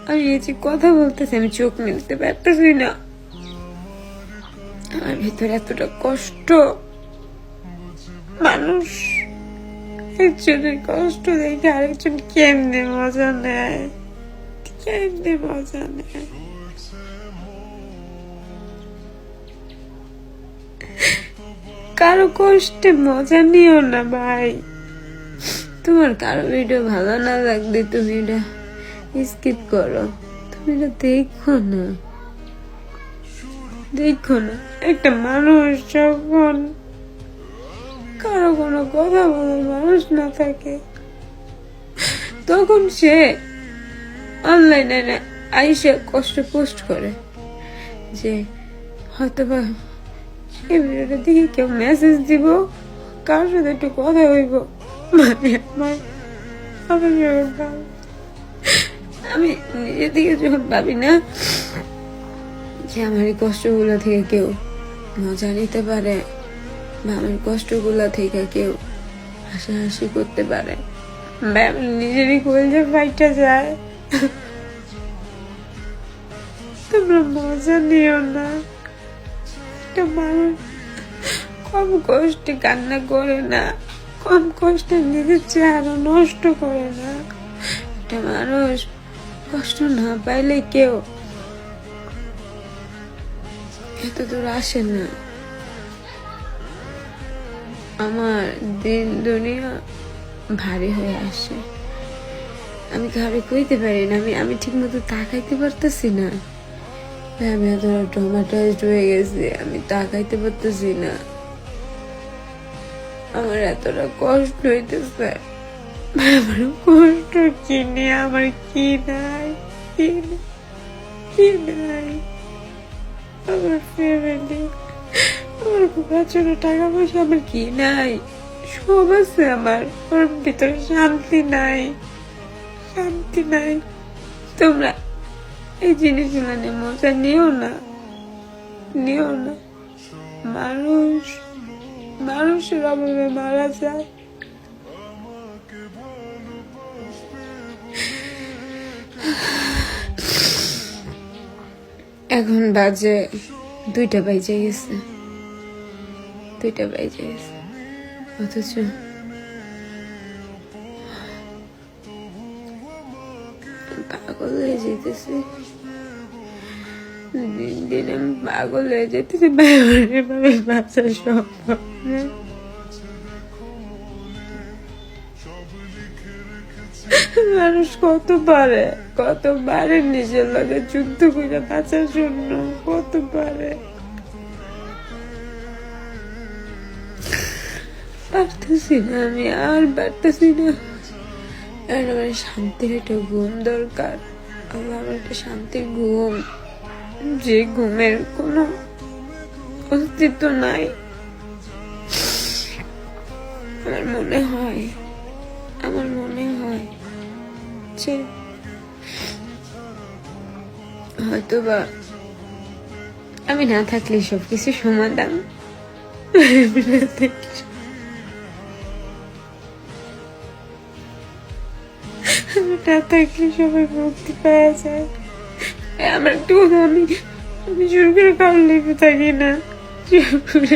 আমি এই যে কথা বলতেছি আমি চোখ মেলতে পারতেছি না। আমার ভিতরে এতটা কষ্ট। মানুষ একজনের কষ্ট দেখে আরেকজন কেমনে মজা নেয়, কেমনে মজা নেয়। কারো কষ্টে মজা নিও না ভাই। তোমার কারো ভিডিও ভালো না লাগলে তুমি এটা স্কিপ করো, তুমি এটা দেখো না, দেখো না। একটা মানুষ যখন কারো কোনো কথা বলার মানুষ না থাকে তখন সে অনলাইনে আইসা কষ্ট পোস্ট করে যে হয়তো বা এই ভিডিওটা দেখে কেউ মেসেজ দিব, কার সাথে একটু কথা হইব। আমি নিজের দিকে যখন ভাবি না যে আমার এই কষ্টগুলো থেকে কেউ মজা নিতে পারে বা আমার কষ্টগুলো থেকে কেউ হাসাহাসি করতে পারে, আমি নিজেরই কলজা ফাইটা যায়। তোমরা মজা নিও না। একটা মানুষ কম কষ্টে কান্না করে না, কম কষ্টে নিজের চেহারা নষ্ট করে না। একটা মানুষ কষ্ট না পাইলে কেউ এত দূর আসে না। আমার দিন দুনিয়া ভারী হয়ে আসে, আমি কাউকে কইতে পারি না, আমি ঠিক মতো তাকাইতে পারতেছি না। আমি এতটা ট্রমাটাইজড হয়ে গেছি, আমি তাকাইতে পারতেছি না। আমার এতটা কষ্ট হইতেছে। আমার কষ্ট কি নিয়ে, আমার কি নাই, কি নাই। আমার ফ্যামিলি, আমার বাচ্চারা, টাকা পয়সা আমার কি নাই, সব আছে আমার, ওর ভিতরে শান্তি নাই, শান্তি নাই। তোমরা এই জিনিসগুলো নিয়ে মজা নিও না, নিও না। মানুষের অভাবে মারা যায়। এখন বাজে 2টা বেজে গেছে, 2টা বেজে গেছে, অথচ পাগল হয়ে যেতেছি। দিন দিন আমি পাগল হয়ে যেতেছি। এভাবে বাঁচা সম্ভব না। মানুষ কত পারে নিজের লগে যুদ্ধ করে বাঁচার জন্য, কত পারে। পারতেছি না, আমি আর পারতেছি না। আমার শান্তির একটা ঘুম দরকার, আমার একটা শান্তির ঘুম, যে ঘুমের কোনো অস্তিত্ব নাই। আমার মনে হয় যে হয়তোবা আমি না থাকলে সবকিছু সমাধান, না থাকলে সবাই মুক্তি পাওয়া যায়। আমার একটু আমি শুরু করে কারণ লেগে থাকি না, শুরু করে